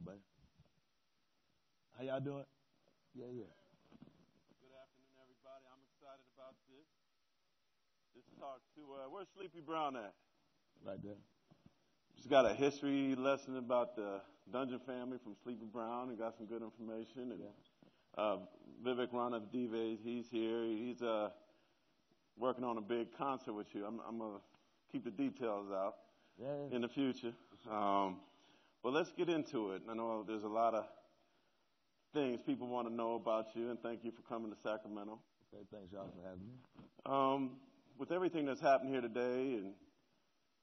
buddy? How y'all doing? Yeah, yeah. Good afternoon, everybody. I'm excited about this talk to, where's Sleepy Brown at? Right there. Just got a history lesson about the Dungeon family from Sleepy Brown and got some good information. And Vivek Ranadive, he's here. He's working on a big concert with you. I'm going to keep the details out in the future. But let's get into it. I know there's a lot of things people want to know about you, and thank you for coming to Sacramento. Okay, thanks y'all for having me. With everything that's happened here today, and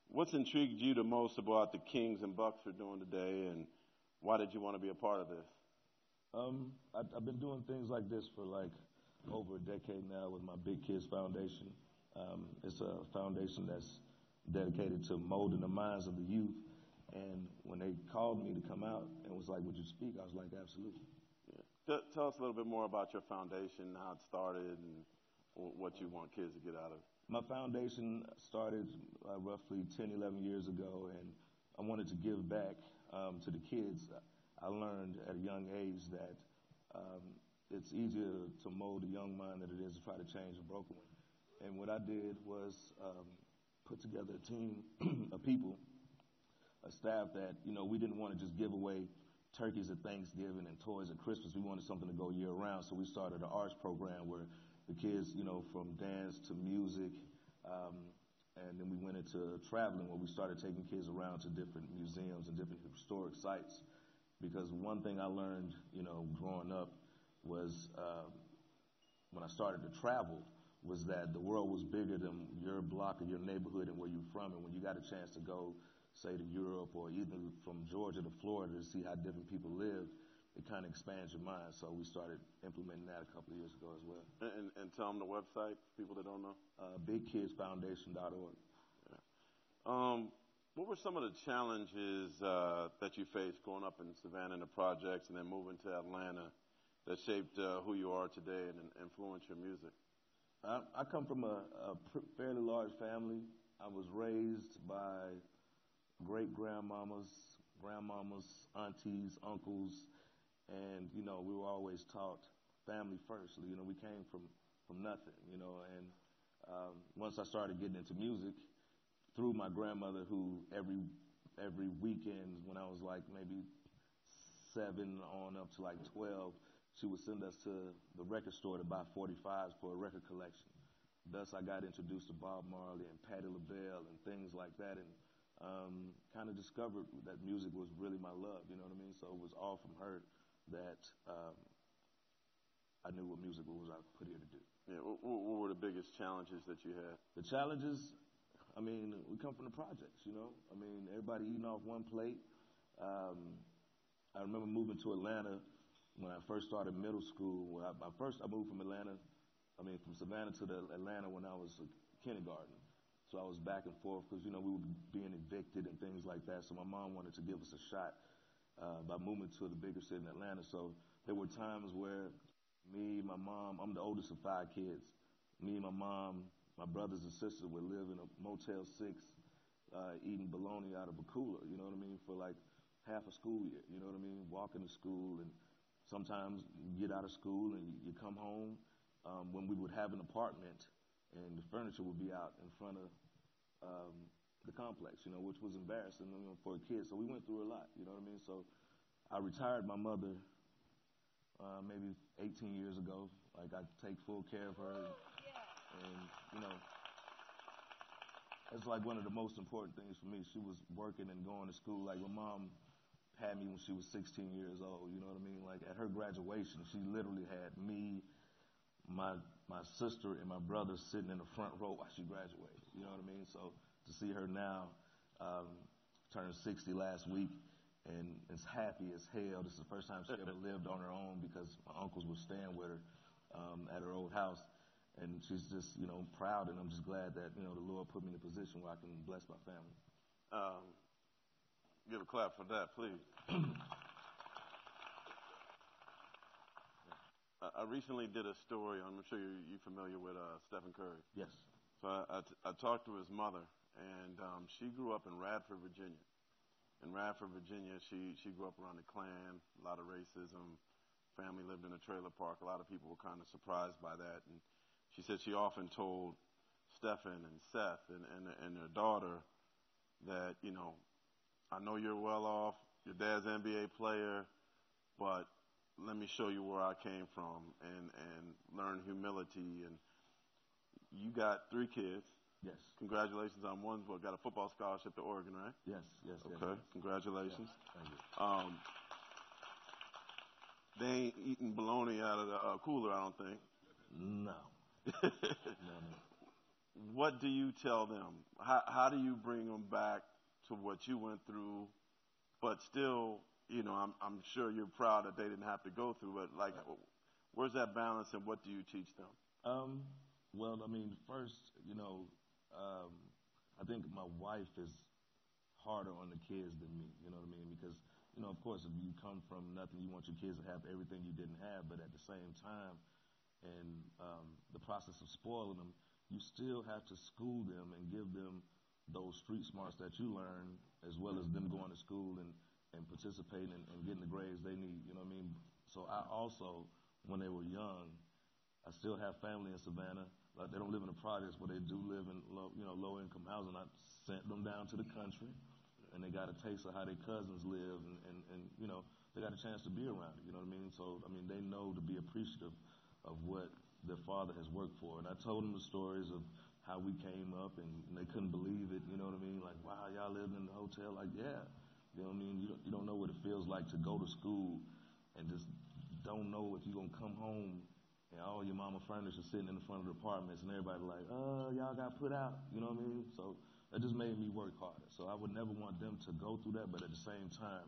what's intrigued you the most about the Kings and Bucks are doing today, and why did you want to be a part of this? I've been doing things like this for like over a decade now with my Big Kids Foundation. It's a foundation that's dedicated to molding the minds of the youth. And when they called me to come out and was like, would you speak? I was like, absolutely. Yeah. Tell us a little bit more about your foundation, how it started, and what you want kids to get out of it. My foundation started roughly 10, 11 years ago, and I wanted to give back to the kids. I learned at a young age that it's easier to mold a young mind than it is to try to change a broken one. And what I did was put together a team of people, a staff that, we didn't want to just give away turkeys at Thanksgiving and toys at Christmas. We wanted something to go year round. So we started an arts program where the kids, from dance to music, and then we went into traveling where we started taking kids around to different museums and different historic sites. Because one thing I learned, growing up was when I started to travel was that the world was bigger than your block or your neighborhood and where you're from. And when you got a chance to go, say, to Europe or even from Georgia to Florida to see how different people live, it kind of expands your mind. So we started implementing that a couple of years ago as well. And tell them the website, people that don't know. BigKidsFoundation.org. Yeah. What were some of the challenges that you faced growing up in Savannah in the projects and then moving to Atlanta that shaped who you are today and influenced your music? I come from a fairly large family. I was raised by great-grandmamas, grandmamas, aunties, uncles, and, we were always taught family first. We came from nothing, and once I started getting into music, through my grandmother, who every weekend when I was like maybe 7 on up to like 12, she would send us to the record store to buy 45s for a record collection. Thus, I got introduced to Bob Marley and Patti LaBelle and things like that, and kind of discovered that music was really my love, you know what I mean? So it was all from her that I knew what music was I put here to do. Yeah. What were the biggest challenges that you had? The challenges, we come from the projects, everybody eating off one plate. I remember moving to Atlanta when I first started middle school. I moved from from Savannah to Atlanta when I was kindergarten. So I was back and forth because, we were being evicted and things like that. So my mom wanted to give us a shot by moving to the bigger city in Atlanta. So there were times where me, my mom, I'm the oldest of 5 kids. Me, my mom, my brothers and sisters would live in a Motel 6 eating bologna out of a cooler, for like half a school year, walking to school. And sometimes you get out of school and you come home when we would have an apartment and the furniture would be out in front of the complex, which was embarrassing for a kid. So we went through a lot, So I retired my mother maybe 18 years ago. Like, I take full care of her. And it's like one of the most important things for me. She was working and going to school. Like, my mom had me when she was 16 years old, Like, at her graduation, she literally had me, my sister, and my brother sitting in the front row while she graduated, So to see her now turn 60 last week and is happy as hell. This is the first time she ever lived on her own because my uncles were staying with her at her old house. And she's just, proud, and I'm just glad that, the Lord put me in a position where I can bless my family. Give a clap for that, please. I recently did a story. I'm sure you're familiar with Stephen Curry. Yes. So I talked to his mother, and she grew up in Radford, Virginia. in Radford, Virginia. She grew up around the Klan, a lot of racism. Family lived in a trailer park. A lot of people were kind of surprised by that. And she said she often told Stephen and Seth and their daughter that, you know, I know you're well off. Your dad's an NBA player, but let me show you where I came from and learn humility. And you got 3 kids. Yes. Congratulations on one. Got a football scholarship to Oregon, right? Yes. Okay. Yes. Congratulations. Yeah, thank you. They ain't eating bologna out of the cooler, I don't think. No. No. What do you tell them? How do you bring them back to what you went through, but still, you know, I'm sure you're proud that they didn't have to go through it. Like, where's that balance, and what do you teach them? Well, I mean, first, you know, I think my wife is harder on the kids than me, you know what I mean? Because, you know, of course, if you come from nothing, you want your kids to have everything you didn't have, but at the same time, in the process of spoiling them, you still have to school them and give them those street smarts that you learn, as well as them going to school and participating and getting the grades they need, you know what I mean? So I also, when they were young, I still have family in Savannah. Like, they don't live in the projects, but they do live in low-income housing. I sent them down to the country, and they got a taste of how their cousins live, and you know, they got a chance to be around it, you know what I mean? So, I mean, they know to be appreciative of what their father has worked for. And I told them the stories of how we came up, and they couldn't believe it, you know what I mean? Like, wow, y'all lived in the hotel? Like, yeah. You know what I mean? You don't know what it feels like to go to school and just don't know if you're going to come home and all your mama furniture sitting in the front of the apartments, and everybody like, y'all got put out, you know what I mean? So that just made me work harder. So I would never want them to go through that, but at the same time,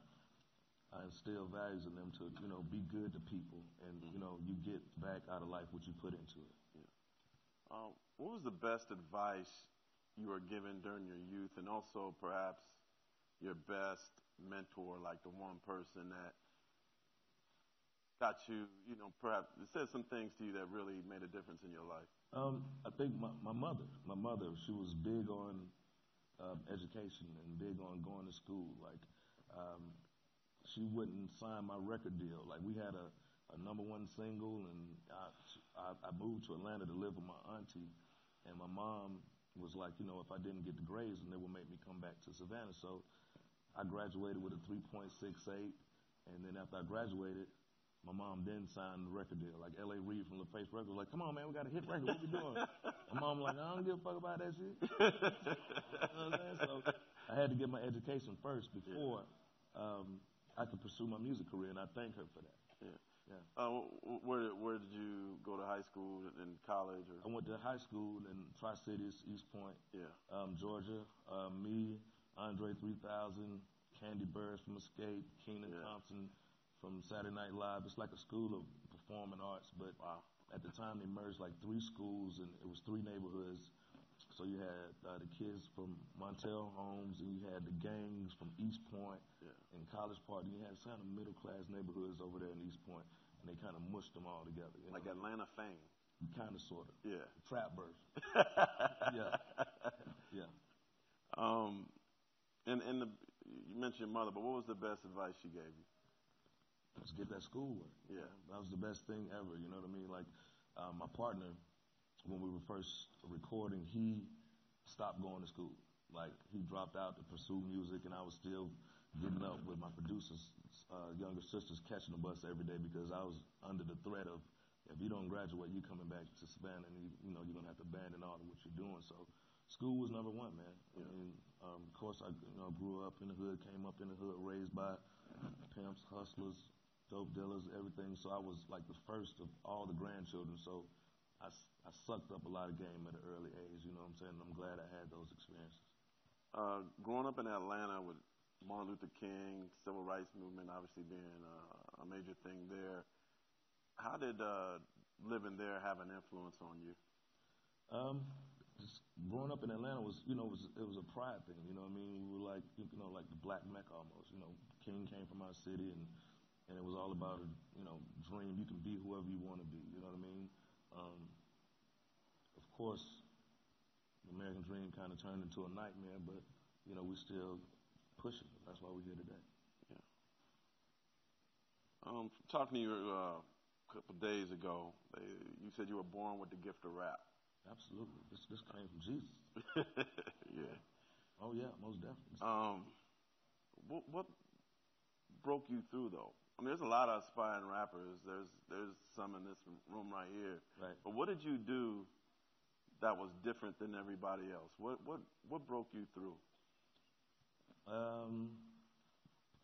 I instill values in them to, you know, be good to people, and, you know, you get back out of life what you put into it. Yeah. What was the best advice you were given during your youth, and also perhaps your best mentor, like the one person that got you, you know, perhaps said some things to you that really made a difference in your life? I think my mother, she was big on education and big on going to school. Like, she wouldn't sign my record deal. Like, we had a #1 single, and I moved to Atlanta to live with my auntie, and my mom was like, you know, if I didn't get the grades, then they would make me come back to Savannah. So I graduated with a 3.68, and then after I graduated, my mom then signed the record deal. Like, L.A. Reid from LaFace Records was like, come on, man, we got a hit record. What we doing? My mom was like, I don't give a fuck about that shit. You know what I'm saying? So I had to get my education first before I could pursue my music career, and I thank her for that. Yeah. Where did you go to high school and college? Or? I went to high school in Tri-Cities, East Point, Georgia. Me, Andre 3000, Candy Burris from Escape, Keenan Thompson from Saturday Night Live. It's like a school of performing arts, but at the time they merged like 3 schools, and it was 3 neighborhoods. So you had the kids from Montel Homes, and you had the gangs from East Point and College Park. And you had kind of middle-class neighborhoods over there in East Point, and they kind of mushed them all together. You know? Like Atlanta fame. Kind of, sort of. Yeah. Trap version. Yeah. And you mentioned your mother, but what was the best advice she gave you? Just get that schoolwork. Yeah. That was the best thing ever, you know what I mean? Like, my partner, when we were first recording, he stopped going to school. Like, he dropped out to pursue music, and I was still getting up with my producer's younger sisters, catching the bus every day, because I was under the threat of, if you don't graduate, you're coming back to Savannah, and you know, you're going to have to abandon all of what you're doing. So school was #1, man. Yeah. I mean, of course, I grew up in the hood, came up in the hood, raised by pimps, hustlers, dope dealers, everything. So I was like the first of all the grandchildren. So I sucked up a lot of game at an early age, you know what I'm saying? I'm glad I had those experiences. Growing up in Atlanta with Martin Luther King, civil rights movement obviously being a major thing there, how did living there have an influence on you? Just growing up in Atlanta was, you know, it was a pride thing, you know what I mean? We were like, you know, like the Black Mecca almost, you know. King came from our city, and it was all about a, you know, dream. You can be whoever you want to be, you know what I mean? Of course, the American dream kind of turned into a nightmare, but, you know, we still pushing. That's why we're here today. Talking to you a couple days ago, you said you were born with the gift of rap. Absolutely. This came from Jesus. Yeah. Oh, yeah, most definitely. What broke you through, though? I mean, there's a lot of aspiring rappers. There's some in this room right here. Right. But what did you do that was different than everybody else? What broke you through?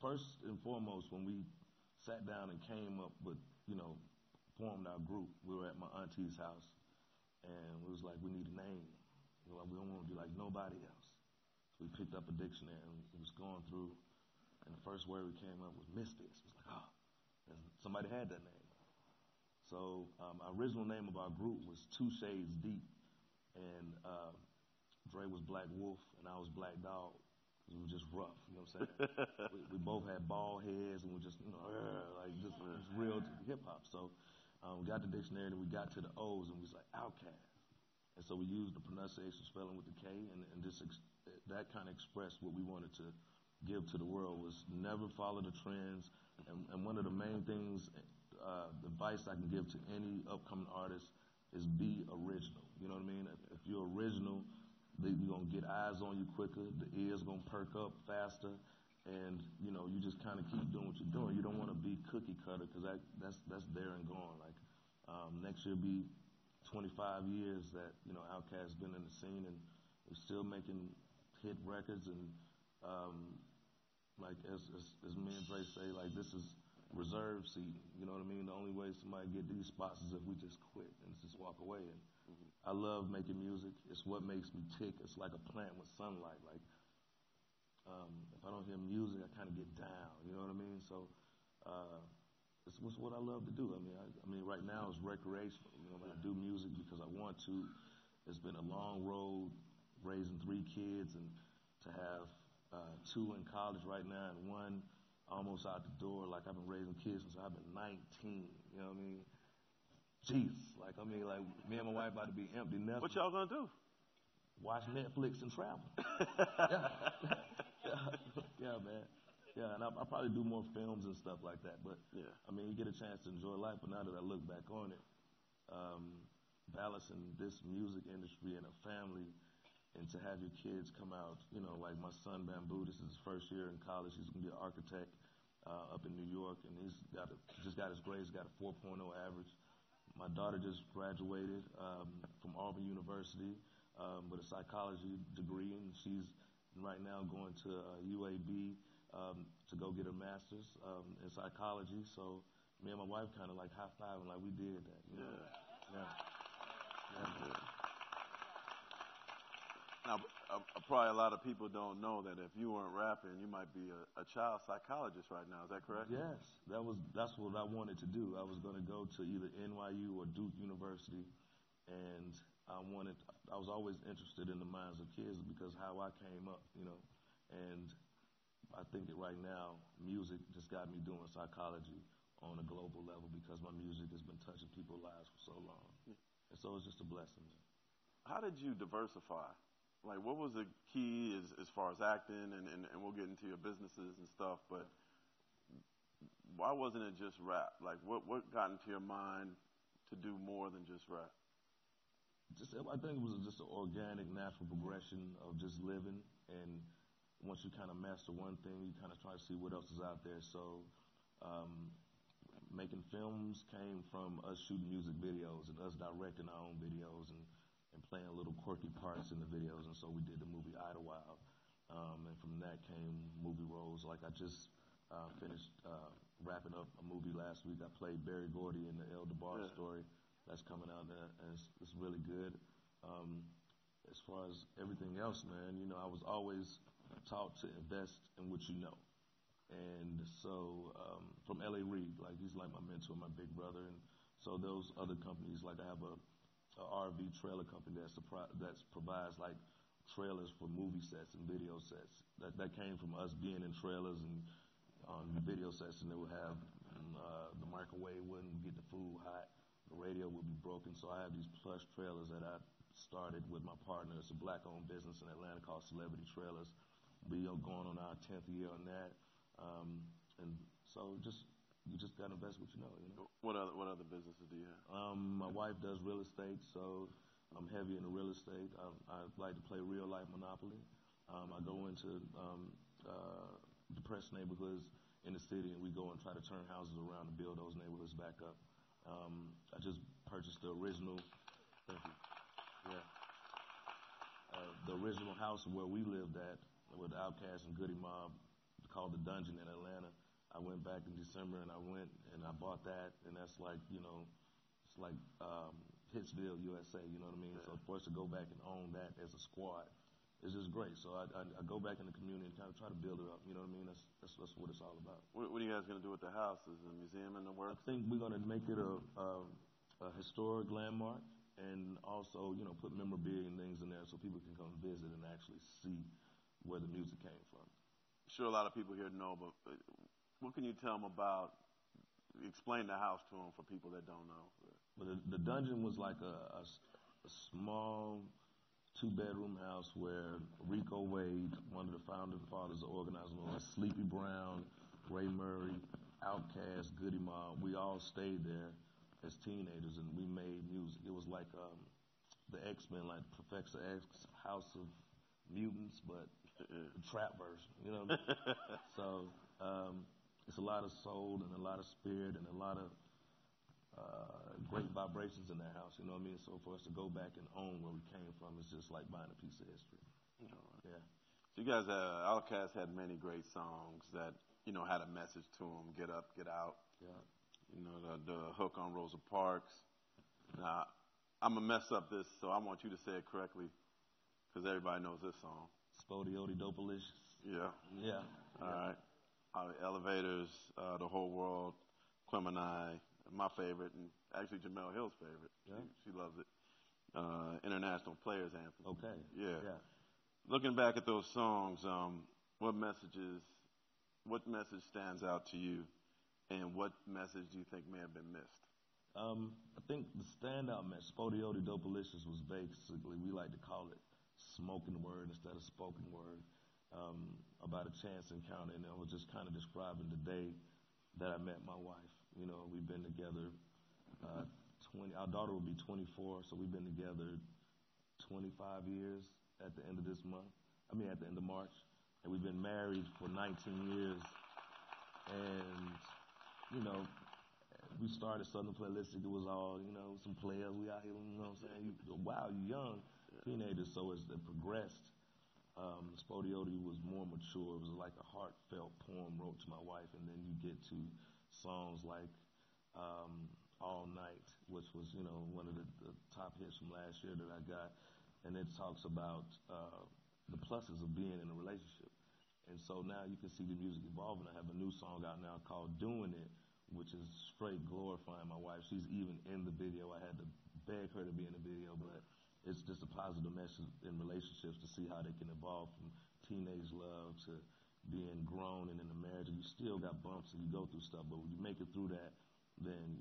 First and foremost, when we sat down and came up with, formed our group, we were at my auntie's house, and we was like, we need a name. We don't want to be like nobody else. So we picked up a dictionary and we was going through, and the first word we came up with Mystics. It was like, and somebody had that name. So our original name of our group was Two Shades Deep, and Dre was Black Wolf, and I was Black Dog. We were just rough, you know what I'm saying? we both had bald heads, and we just, just real hip-hop. So we got the dictionary, and we got to the O's, and we was like, Outkast. And so we used the pronunciation spelling with the K, and that kind of expressed what we wanted to give to the world, was never follow the trends. And one of the main things, the advice I can give to any upcoming artist is be original. You know what I mean? If you're original, you're going to get eyes on you quicker, the ears going to perk up faster, and, you just kind of keep doing what you're doing. You don't want to be cookie cutter, because that's there and gone. Like, next year be 25 years that, Outkast's been in the scene, and we're still making hit records, and like as me and Dre say, like, this is reserve seating. You know what I mean? The only way somebody get these spots is if we just quit and just walk away. And I love making music. It's what makes me tick. It's like a plant with sunlight. Like, if I don't hear music, I kind of get down. You know what I mean? So it's what I love to do. I mean, right now it's recreational. I do music because I want to. It's been a long road raising 3 kids, and to have 2 in college right now and 1 almost out the door. Like, I've been raising kids since I've been 19. You know what I mean? Jesus. Like me and my wife about to be empty nesters. What y'all gonna do? Watch Netflix and travel. Yeah, man. Yeah, and I'll probably do more films and stuff like that. But, yeah. I mean, you get a chance to enjoy life. But now that I look back on it, balancing this music industry and a family, and to have your kids come out, like my son Bamboo, this is his first year in college. He's going to be an architect up in New York, and he's just got his grades, got a 4.0 average. My daughter just graduated from Auburn University with a psychology degree, and she's right now going to UAB to go get her master's in psychology. So me and my wife kind of like high-fiving like we did that. Yeah. Now, probably a lot of people don't know that if you weren't rapping, you might be a child psychologist right now. Is that correct? Yes, that's what I wanted to do. I was going to go to either NYU or Duke University, and I was always interested in the minds of kids because how I came up, and I think that right now music just got me doing psychology on a global level because my music has been touching people's lives for so long, and so it's just a blessing. How did you diversify? Like, what was the key as far as acting, and we'll get into your businesses and stuff, but why wasn't it just rap? Like, what got into your mind to do more than just rap? I think it was just an organic, natural progression of just living, and once you kind of master one thing, you kind of try to see what else is out there. So making films came from us shooting music videos and us directing our own videos and playing little quirky parts in the videos, and so we did the movie Idlewild, and from that came movie roles. Like, I just finished wrapping up a movie last week. I played Barry Gordy in the El DeBar story that's coming out there, and it's really good. As far as everything else, man, I was always taught to invest in what you know, and so from L.A. Reid, like, he's like my mentor, my big brother, and so those other companies, like I have a RV trailer company that provides like trailers for movie sets and video sets. That came from us being in trailers and on video sets, and they would have the microwave wouldn't get the food hot, the radio would be broken. So I have these plush trailers that I started with my partner. It's a black-owned business in Atlanta called Celebrity Trailers, We are going on our 10th year on that. And so you just got to invest what you know. What other businesses do you have? My wife does real estate, so I'm heavy into real estate. I like to play real life Monopoly. I go into depressed neighborhoods in the city, and we go and try to turn houses around to build those neighborhoods back up. I just purchased the original. Thank you. Yeah. The original house where we lived at with Outkast and Goody Mob, called the Dungeon in Atlanta. I went back in December and I bought that, and that's like, it's like Hitsville, USA, you know what I mean? Yeah. So for us to go back and own that as a squad, it's just great. So I go back in the community and kind of try to build it up, you know what I mean? That's what it's all about. What are you guys going to do with the house? Is the museum in the works? I think we're going to make it a historic landmark, and also, put memorabilia and things in there so people can come visit and actually see where the music came from. Sure, a lot of people here know, but what can you tell them about? Explain the house to them for people that don't know. Well, the Dungeon was like a small 2-bedroom house where Rico Wade, one of the founding fathers of organizing, Sleepy Brown, Ray Murray, Outkast, Goody Mob, we all stayed there as teenagers, and we made music. It was like the X-Men, like Professor X, House of Mutants, but the trap version, you know what I mean? So it's a lot of soul and a lot of spirit and a lot of great vibrations in that house, you know what I mean? So for us to go back and own where we came from, it's just like buying a piece of history. Right. Yeah. So you guys, Outkast had many great songs that, had a message to them, get up, get out. Yeah. The hook on Rosa Parks. Now, I'm going to mess up this, so I want you to say it correctly because everybody knows this song. Spodioti Dopalicious. Yeah. Yeah. All right. Elevators, The Whole World, Quemini, my favorite, and actually Jamel Hill's favorite. Yeah. She loves it. International Players Anthem. Okay. Yeah. Looking back at those songs, what message stands out to you? And what message do you think may have been missed? I think the standout message, Spodioti Dopalicious, was basically, we like to call it spoken word instead of spoken word, about a chance encounter. And it was just kind of describing the day that I met my wife. We've been together, our daughter will be 24, so we've been together 25 years at the end of this month. At the end of March. And we've been married for 19 years. And we started Southern Playlistic. It was all, some players. We out here, you know what I'm saying? Wow, you young teenagers. So as it progressed, Spodioti was more mature. It was like a heartfelt poem wrote to my wife. And then you get to songs like All Night, which was, one of the top hits from last year that I got. And it talks about the pluses of being in a relationship. And so now you can see the music evolving. I have a new song out now called Doing It, which is straight glorifying my wife. She's even in the video. I had to beg her to be in the video, but it's just a positive message in relationships to see how they can evolve from teenage love to being grown and in a marriage. And you still got bumps and you go through stuff, but when you make it through that, then,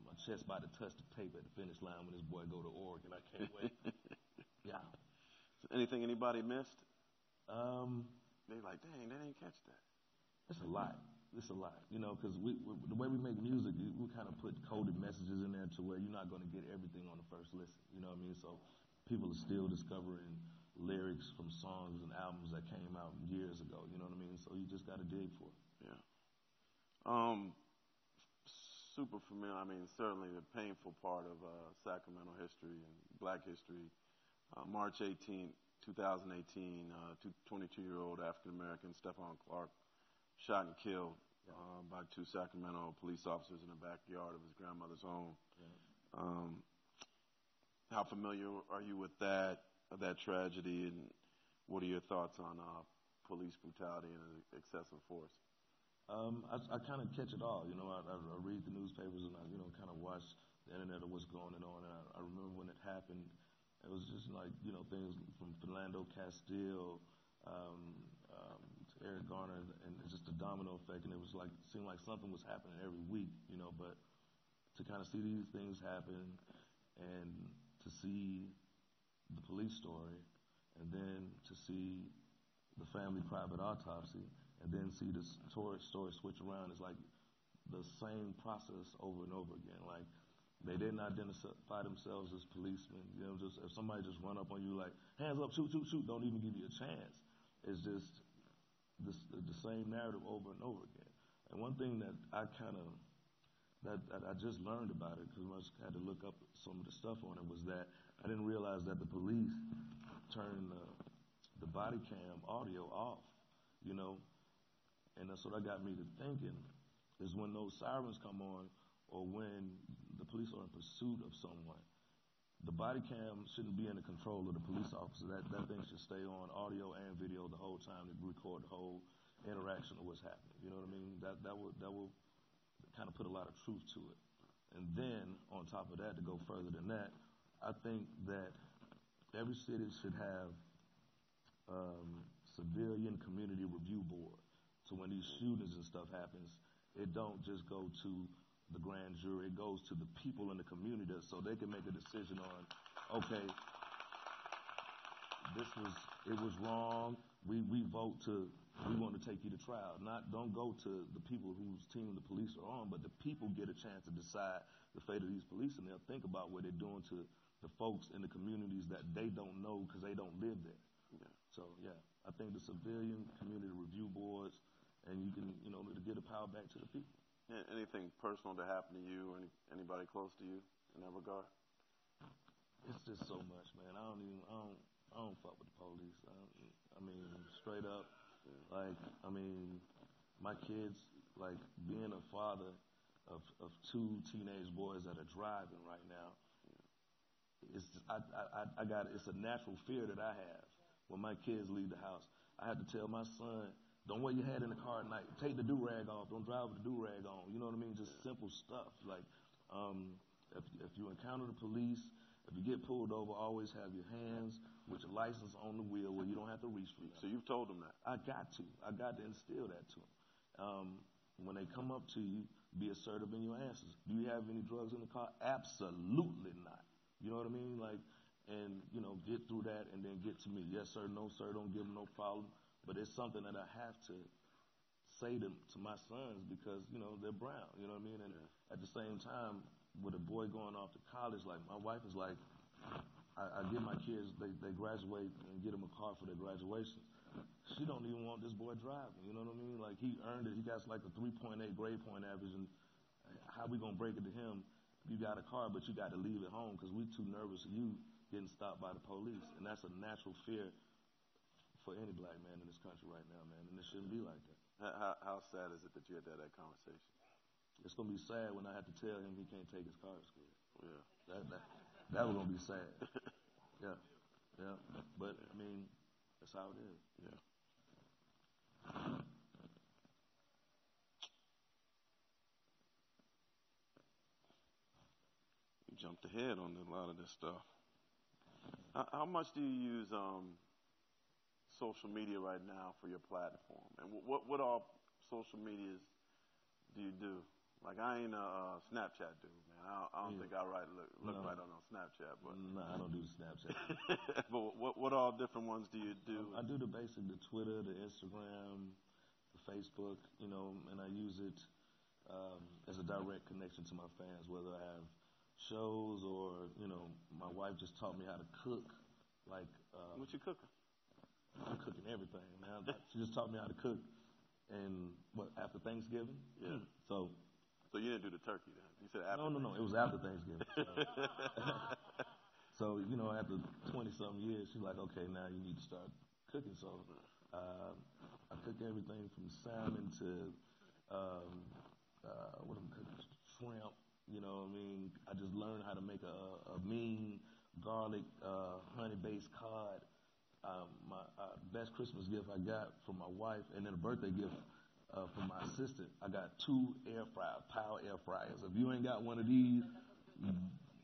my chest about to touch the tape at the finish line when this boy go to Oregon. I can't wait. Yeah. Anything anybody missed? They like, dang, they didn't catch that. It's a lot. It's a lot, because the way we make music, we kind of put coded messages in there to where you're not going to get everything on the first listen, you know what I mean? So people are still discovering lyrics from songs and albums that came out years ago, you know what I mean? So you just got to dig for it. Yeah. Super familiar, certainly the painful part of Sacramento history and black history. March 18th, 2018, 22-year-old African-American Stephon Clark shot and killed by 2 Sacramento police officers in the backyard of his grandmother's home. Yeah. How familiar are you with that tragedy, and what are your thoughts on police brutality and excessive force? I kind of catch it all. I read the newspapers and I, kind of watch the internet of what's going on. And I remember when it happened, it was just like, things from Philando Castile to Eric Garner, and it's just a domino effect. And it was like, seemed like something was happening every week, but to kind of see these things happen and to see the police story and then to see the family private autopsy, and then see the story switch around. It's like the same process over and over again. Like, they didn't identify themselves as policemen. You know, just if somebody just run up on you like, hands up, shoot, shoot, shoot, don't even give you a chance. It's just the same narrative over and over again. And one thing that I just learned about it, because I just had to look up some of the stuff on it, was that I didn't realize that the police turned the body cam audio off, you know. And that's what got me to thinking, is when those sirens come on, or when the police are in pursuit of someone, the body cam shouldn't be in the control of the police officer. That thing should stay on audio and video the whole time to record the whole interaction of what's happening. You know what I mean? That will kind of put a lot of truth to it. And then, on top of that, to go further than that, I think that every city should have civilian community review board. So when these shootings and stuff happens, it don't just go to the grand jury, it goes to the people in the community so they can make a decision on, okay, it was wrong, we want to take you to trial. Don't go to the people whose team the police are on, but the people get a chance to decide the fate of these police, and they'll think about what they're doing to the folks in the communities that they don't know because they don't live there. Yeah. So, yeah, I think the civilian community review boards, and you can, to get the power back to the people. Anything personal that happened to you or anybody close to you in that regard? It's just so much, man. I don't fuck with the police. I mean, straight up. Yeah. My kids, being a father of two teenage boys that are driving right now, it's a natural fear that I have when my kids leave the house. I have to tell my son, don't wear your hat in the car at night. Take the do-rag off. Don't drive with the do-rag on. You know what I mean? Just simple stuff. Like, if you encounter the police, if you get pulled over, always have your hands with your license on the wheel where you don't have to reach for it. So you've told them that? I got to instill that to them. When they come up to you, be assertive in your answers. Do you have any drugs in the car? Absolutely not. You know what I mean? Get through that and then get to me. Yes, sir. No, sir. Don't give them no problem. But it's something that I have to say to my sons because, they're brown, you know what I mean? And at the same time, with a boy going off to college, like my wife is like, I get my kids, they graduate and get them a car for their graduation. She don't even want this boy driving, you know what I mean? Like, he earned it. He got like a 3.8 grade point average, and how we going to break it to him? You got a car, but you got to leave it home because we too nervous of you getting stopped by the police. And that's a natural fear for any black man in this country right now, man, and it shouldn't be like that. How sad is it that you had that conversation? It's gonna be sad when I have to tell him he can't take his car to school. Yeah. That was gonna be sad. Yeah. But I mean, that's how it is. Yeah. You jumped ahead on a lot of this stuff. How much do you use social media right now for your platform? And what all social medias do you do? Like, I ain't a Snapchat dude, man. I don't think I look right on Snapchat. But no, I don't do Snapchat. But what all different ones do you do? I do the Twitter, the Instagram, the Facebook, and I use it as a direct connection to my fans, whether I have shows or, my wife just taught me how to cook. Like, what you cooking? I'm cooking everything, man. She just taught me how to cook. And after Thanksgiving? Yeah. So you didn't do the turkey then? You said after? No. It was after Thanksgiving. So after 20-something years, she's like, okay, now you need to start cooking. So I cook everything from salmon to what am I cooking? Shrimp. You know what I mean? I just learned how to make a mean garlic honey-based cod. My best Christmas gift I got from my wife, and then a birthday gift from my assistant. I got 2 power air fryers. If you ain't got one of these,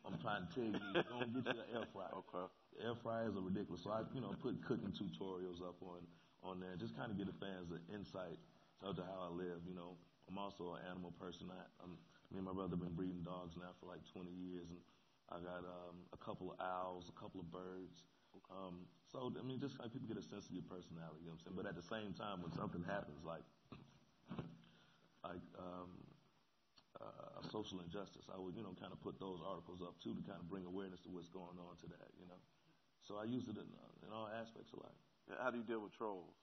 I'm trying to tell you, don't get you an air fryer. Okay. Air fryers are ridiculous. So I, put cooking tutorials up on there, just kind of give the fans an insight into how I live. I'm also an animal person. Me and my brother have been breeding dogs now for like 20 years, and I got a couple of owls, a couple of birds. So, I mean, just like people get a sense of your personality, you know what I'm saying? But at the same time, when something happens, like a social injustice, I would, kind of put those articles up, too, to kind of bring awareness to what's going on to that, So I use it in all aspects of life. How do you deal with trolls?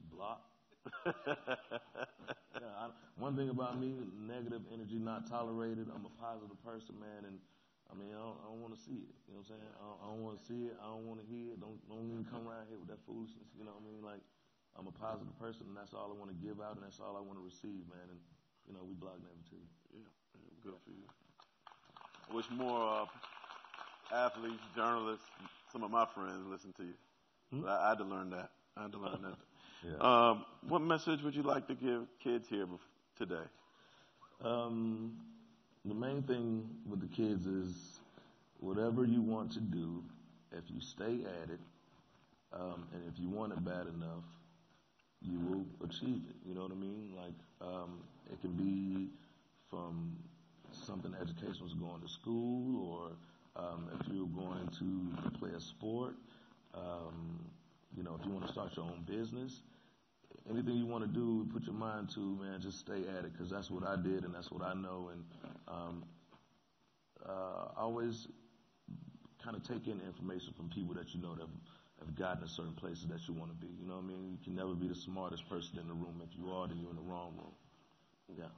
Block. One thing about me, negative energy not tolerated. I'm a positive person, man, and I mean, I don't want to see it. You know what I'm saying? I don't want to see it. I don't want to hear it. Don't even come around here with that foolishness. You know what I mean? Like, I'm a positive person, and that's all I want to give out, and that's all I want to receive, man. And we block negativity. Yeah, good for you. I wish more athletes, journalists, some of my friends listen to you. I had to learn that. Yeah. What message would you like to give kids here today? The main thing with the kids is whatever you want to do, if you stay at it, and if you want it bad enough, you will achieve it. You know what I mean? Like, it can be from something educational, as going to school, or if you're going to play a sport, if you want to start your own business, anything you want to do, put your mind to, man, just stay at it, because that's what I did and that's what I know. And always kind of take in information from people that you know that have gotten to certain places that you want to be. You know what I mean? You can never be the smartest person in the room. If you are, then you're in the wrong room. Yeah.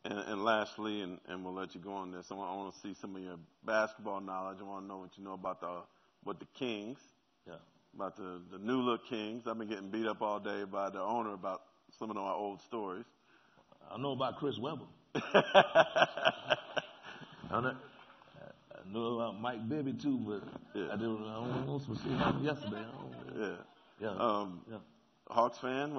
And lastly, and we'll let you go on this, I want to see some of your basketball knowledge. I want to know what you know about the Kings. Yeah. About the new look Kings. I've been getting beat up all day by the owner about some of our old stories. I know about Chris Webber. I know about Mike Bibby too, but yeah. I don't know specifically yesterday. Yeah. Hawks fan?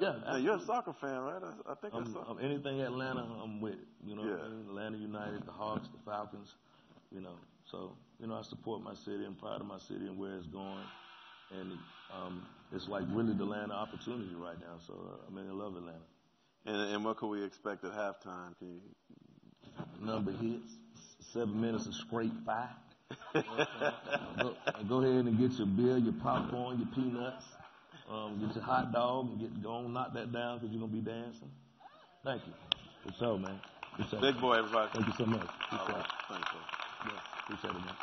Yeah. You're a soccer fan, right? I think anything Atlanta, I'm with it. You know what I mean? Atlanta United, the Hawks, the Falcons. So I support my city and proud of my city and where it's going. And it's like really the land of opportunity right now. So, I love Atlanta. And what can we expect at halftime? Number hits, 7 minutes of straight fire. Go ahead and get your beer, your popcorn, your peanuts, get your hot dog, and go on, knock that down, because you're going to be dancing. Thank you. Good show, man. Big Boi, everybody. Thank you so much. All right. Thanks, yeah, appreciate it, man.